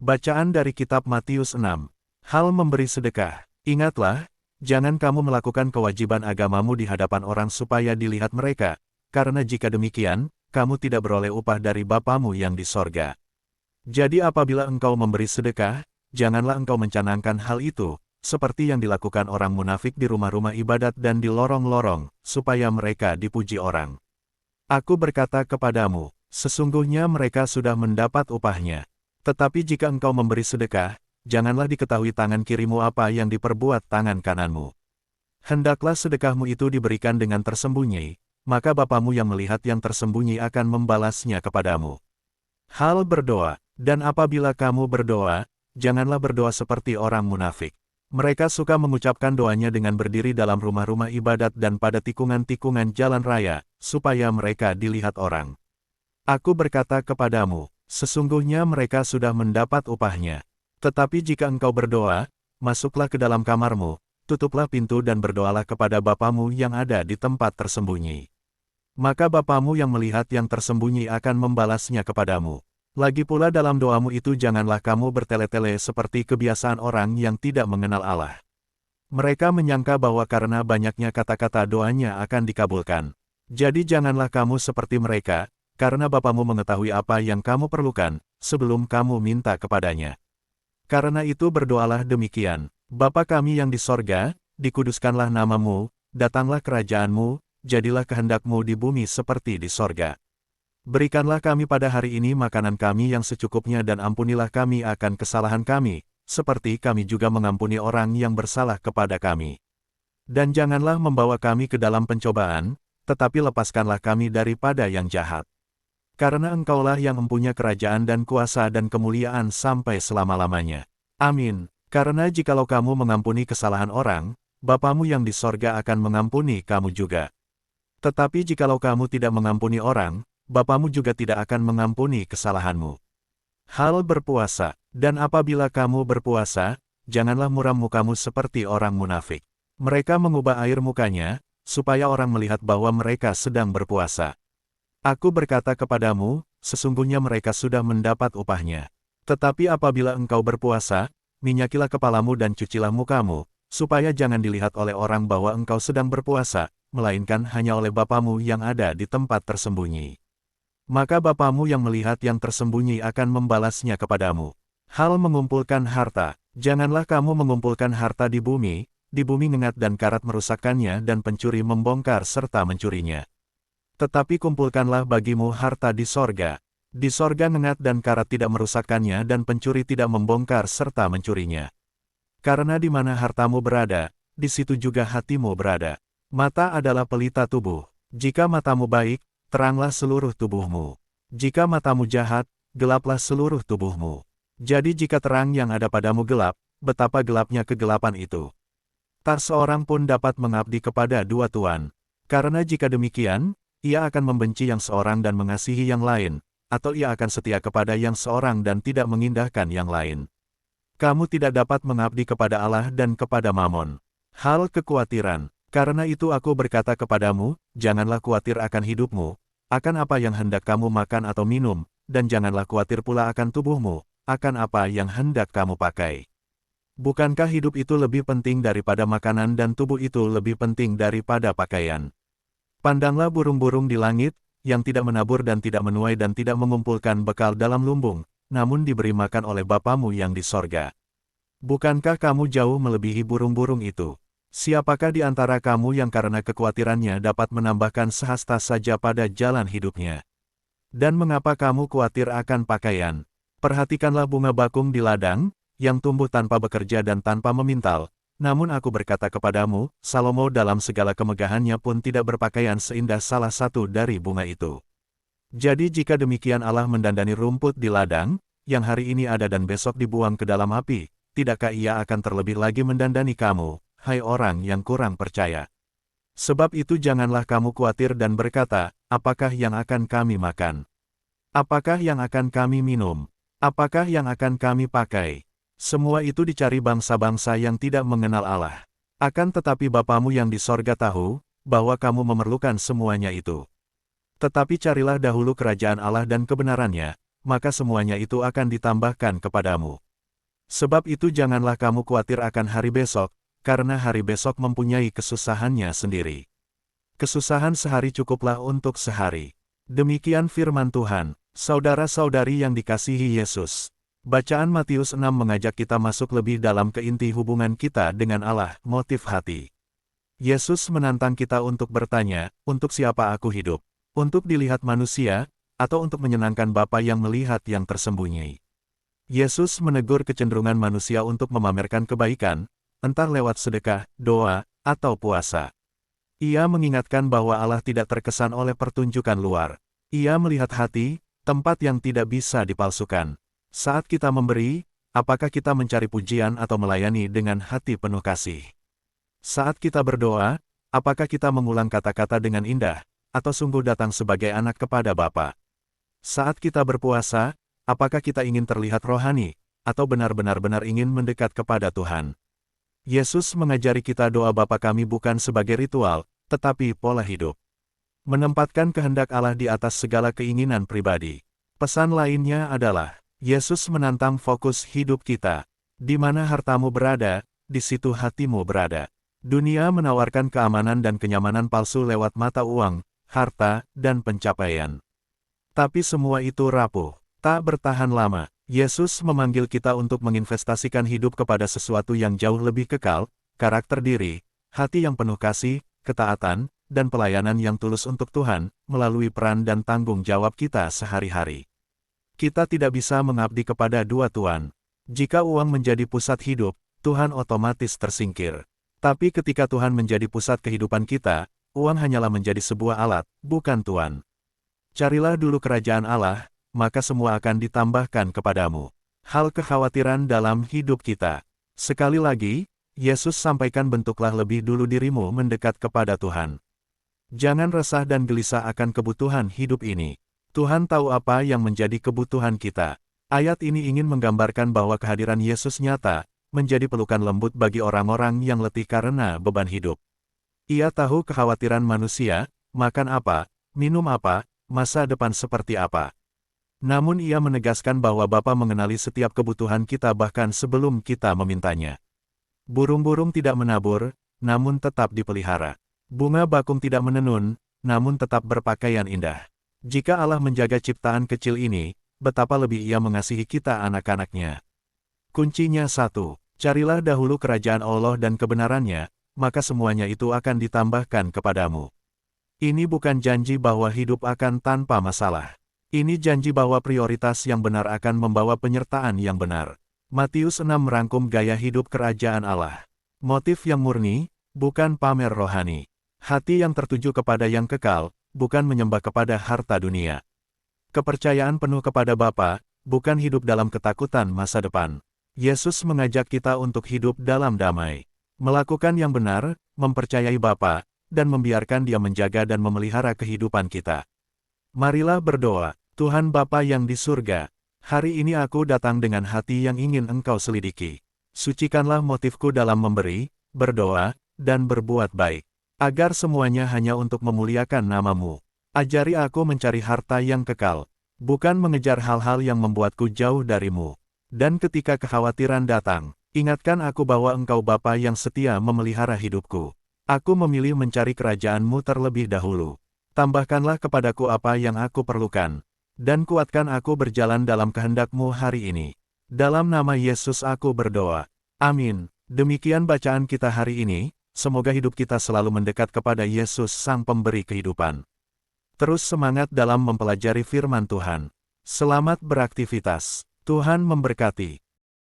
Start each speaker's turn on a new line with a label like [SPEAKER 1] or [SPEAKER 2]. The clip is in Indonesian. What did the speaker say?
[SPEAKER 1] Bacaan dari Kitab Matius 6. Hal memberi sedekah. Ingatlah, jangan kamu melakukan kewajiban agamamu di hadapan orang supaya dilihat mereka, karena jika demikian, kamu tidak beroleh upah dari Bapamu yang di sorga. Jadi apabila engkau memberi sedekah, janganlah engkau mencanangkan hal itu, seperti yang dilakukan orang munafik di rumah-rumah ibadat dan di lorong-lorong, supaya mereka dipuji orang. Aku berkata kepadamu, sesungguhnya mereka sudah mendapat upahnya. Tetapi jika engkau memberi sedekah, janganlah diketahui tangan kirimu apa yang diperbuat tangan kananmu. Hendaklah sedekahmu itu diberikan dengan tersembunyi, maka Bapamu yang melihat yang tersembunyi akan membalasnya kepadamu. Hal berdoa, dan apabila kamu berdoa, janganlah berdoa seperti orang munafik. Mereka suka mengucapkan doanya dengan berdiri dalam rumah-rumah ibadat dan pada tikungan-tikungan jalan raya, supaya mereka dilihat orang. Aku berkata kepadamu, sesungguhnya mereka sudah mendapat upahnya. Tetapi jika engkau berdoa, masuklah ke dalam kamarmu, tutuplah pintu dan berdoalah kepada Bapamu yang ada di tempat tersembunyi. Maka Bapamu yang melihat yang tersembunyi akan membalasnya kepadamu. Lagi pula dalam doamu itu janganlah kamu bertele-tele seperti kebiasaan orang yang tidak mengenal Allah. Mereka menyangka bahwa karena banyaknya kata-kata doanya akan dikabulkan. Jadi janganlah kamu seperti mereka, karena Bapamu mengetahui apa yang kamu perlukan, sebelum kamu minta kepadanya. Karena itu berdoalah demikian, Bapa kami yang di sorga, dikuduskanlah namamu, datanglah kerajaanmu, jadilah kehendakmu di bumi seperti di sorga. Berikanlah kami pada hari ini makanan kami yang secukupnya dan ampunilah kami akan kesalahan kami, seperti kami juga mengampuni orang yang bersalah kepada kami. Dan janganlah membawa kami ke dalam pencobaan, tetapi lepaskanlah kami daripada yang jahat. Karena Engkaulah yang mempunyai kerajaan dan kuasa dan kemuliaan sampai selama-lamanya. Amin. Karena jikalau kamu mengampuni kesalahan orang, Bapamu yang di sorga akan mengampuni kamu juga. Tetapi jikalau kamu tidak mengampuni orang, Bapamu juga tidak akan mengampuni kesalahanmu. Hal berpuasa, dan apabila kamu berpuasa, janganlah muram mukamu seperti orang munafik. Mereka mengubah air mukanya, supaya orang melihat bahwa mereka sedang berpuasa. Aku berkata kepadamu, sesungguhnya mereka sudah mendapat upahnya. Tetapi apabila engkau berpuasa, minyakilah kepalamu dan cucilah mukamu, supaya jangan dilihat oleh orang bahwa engkau sedang berpuasa, melainkan hanya oleh Bapamu yang ada di tempat tersembunyi. Maka Bapamu yang melihat yang tersembunyi akan membalasnya kepadamu. Hal mengumpulkan harta, janganlah kamu mengumpulkan harta di bumi ngengat dan karat merusakkannya dan pencuri membongkar serta mencurinya. Tetapi kumpulkanlah bagimu harta di sorga. Di sorga ngengat dan karat tidak merusakkannya dan pencuri tidak membongkar serta mencurinya. Karena di mana hartamu berada, di situ juga hatimu berada. Mata adalah pelita tubuh. Jika matamu baik, teranglah seluruh tubuhmu. Jika matamu jahat, gelaplah seluruh tubuhmu. Jadi jika terang yang ada padamu gelap, betapa gelapnya kegelapan itu. Tak seorang pun dapat mengabdi kepada dua tuan. Karena jika demikian, ia akan membenci yang seorang dan mengasihi yang lain, atau ia akan setia kepada yang seorang dan tidak mengindahkan yang lain. Kamu tidak dapat mengabdi kepada Allah dan kepada Mamon. Hal kekhawatiran. Karena itu aku berkata kepadamu, janganlah khawatir akan hidupmu, akan apa yang hendak kamu makan atau minum, dan janganlah khawatir pula akan tubuhmu, akan apa yang hendak kamu pakai. Bukankah hidup itu lebih penting daripada makanan dan tubuh itu lebih penting daripada pakaian? Pandanglah burung-burung di langit, yang tidak menabur dan tidak menuai dan tidak mengumpulkan bekal dalam lumbung, namun diberi makan oleh Bapamu yang di sorga. Bukankah kamu jauh melebihi burung-burung itu? Siapakah di antara kamu yang karena kekhawatirannya dapat menambahkan sehasta saja pada jalan hidupnya? Dan mengapa kamu khawatir akan pakaian? Perhatikanlah bunga bakung di ladang, yang tumbuh tanpa bekerja dan tanpa memintal. Namun aku berkata kepadamu, Salomo dalam segala kemegahannya pun tidak berpakaian seindah salah satu dari bunga itu. Jadi jika demikian Allah mendandani rumput di ladang, yang hari ini ada dan besok dibuang ke dalam api, tidakkah ia akan terlebih lagi mendandani kamu, hai orang yang kurang percaya? Sebab itu janganlah kamu khawatir dan berkata, apakah yang akan kami makan? Apakah yang akan kami minum? Apakah yang akan kami pakai? Semua itu dicari bangsa-bangsa yang tidak mengenal Allah. Akan tetapi Bapamu yang di sorga tahu, bahwa kamu memerlukan semuanya itu. Tetapi carilah dahulu kerajaan Allah dan kebenarannya, maka semuanya itu akan ditambahkan kepadamu. Sebab itu janganlah kamu khawatir akan hari besok, karena hari besok mempunyai kesusahannya sendiri. Kesusahan sehari cukuplah untuk sehari. Demikian firman Tuhan, saudara-saudari yang dikasihi Yesus. Bacaan Matius 6 mengajak kita masuk lebih dalam ke inti hubungan kita dengan Allah, motif hati. Yesus menantang kita untuk bertanya, untuk siapa aku hidup? Untuk dilihat manusia, atau untuk menyenangkan Bapa yang melihat yang tersembunyi? Yesus menegur kecenderungan manusia untuk memamerkan kebaikan, entah lewat sedekah, doa, atau puasa. Ia mengingatkan bahwa Allah tidak terkesan oleh pertunjukan luar. Ia melihat hati, tempat yang tidak bisa dipalsukan. Saat kita memberi, apakah kita mencari pujian atau melayani dengan hati penuh kasih? Saat kita berdoa, apakah kita mengulang kata-kata dengan indah, atau sungguh datang sebagai anak kepada Bapa? Saat kita berpuasa, apakah kita ingin terlihat rohani, atau benar-benar ingin mendekat kepada Tuhan? Yesus mengajari kita doa Bapa kami bukan sebagai ritual, tetapi pola hidup. Menempatkan kehendak Allah di atas segala keinginan pribadi. Pesan lainnya adalah, Yesus menantang fokus hidup kita. Di mana hartamu berada, di situ hatimu berada. Dunia menawarkan keamanan dan kenyamanan palsu lewat mata uang, harta, dan pencapaian. Tapi semua itu rapuh, tak bertahan lama. Yesus memanggil kita untuk menginvestasikan hidup kepada sesuatu yang jauh lebih kekal, karakter diri, hati yang penuh kasih, ketaatan, dan pelayanan yang tulus untuk Tuhan, melalui peran dan tanggung jawab kita sehari-hari. Kita tidak bisa mengabdi kepada dua tuan. Jika uang menjadi pusat hidup, Tuhan otomatis tersingkir. Tapi ketika Tuhan menjadi pusat kehidupan kita, uang hanyalah menjadi sebuah alat, bukan tuan. Carilah dulu kerajaan Allah, maka semua akan ditambahkan kepadamu. Hal kekhawatiran dalam hidup kita. Sekali lagi, Yesus sampaikan bentuklah lebih dulu dirimu mendekat kepada Tuhan. Jangan resah dan gelisah akan kebutuhan hidup ini. Tuhan tahu apa yang menjadi kebutuhan kita. Ayat ini ingin menggambarkan bahwa kehadiran Yesus nyata, menjadi pelukan lembut bagi orang-orang yang letih karena beban hidup. Ia tahu kekhawatiran manusia, makan apa, minum apa, masa depan seperti apa. Namun ia menegaskan bahwa Bapa mengenali setiap kebutuhan kita bahkan sebelum kita memintanya. Burung-burung tidak menabur, namun tetap dipelihara. Bunga bakung tidak menenun, namun tetap berpakaian indah. Jika Allah menjaga ciptaan kecil ini, betapa lebih Ia mengasihi kita anak-anaknya. Kuncinya 1. Carilah dahulu kerajaan Allah dan kebenarannya, maka semuanya itu akan ditambahkan kepadamu. Ini bukan janji bahwa hidup akan tanpa masalah. Ini janji bahwa prioritas yang benar akan membawa penyertaan yang benar. Matius 6 merangkum gaya hidup kerajaan Allah. Motif yang murni, bukan pamer rohani. Hati yang tertuju kepada yang kekal, bukan menyembah kepada harta dunia. Kepercayaan penuh kepada Bapa, bukan hidup dalam ketakutan masa depan. Yesus mengajak kita untuk hidup dalam damai. Melakukan yang benar, mempercayai Bapa, dan membiarkan Dia menjaga dan memelihara kehidupan kita. Marilah berdoa, Tuhan Bapa yang di surga, hari ini aku datang dengan hati yang ingin Engkau selidiki. Sucikanlah motifku dalam memberi, berdoa, dan berbuat baik. Agar semuanya hanya untuk memuliakan nama-Mu. Ajari aku mencari harta yang kekal, bukan mengejar hal-hal yang membuatku jauh dari-Mu. Dan ketika kekhawatiran datang, ingatkan aku bahwa Engkau Bapa yang setia memelihara hidupku. Aku memilih mencari kerajaan-Mu terlebih dahulu. Tambahkanlah kepadaku apa yang aku perlukan, dan kuatkan aku berjalan dalam kehendak-Mu hari ini. Dalam nama Yesus aku berdoa. Amin. Demikian bacaan kita hari ini. Semoga hidup kita selalu mendekat kepada Yesus Sang Pemberi kehidupan. Terus semangat dalam mempelajari firman Tuhan. Selamat beraktivitas. Tuhan memberkati.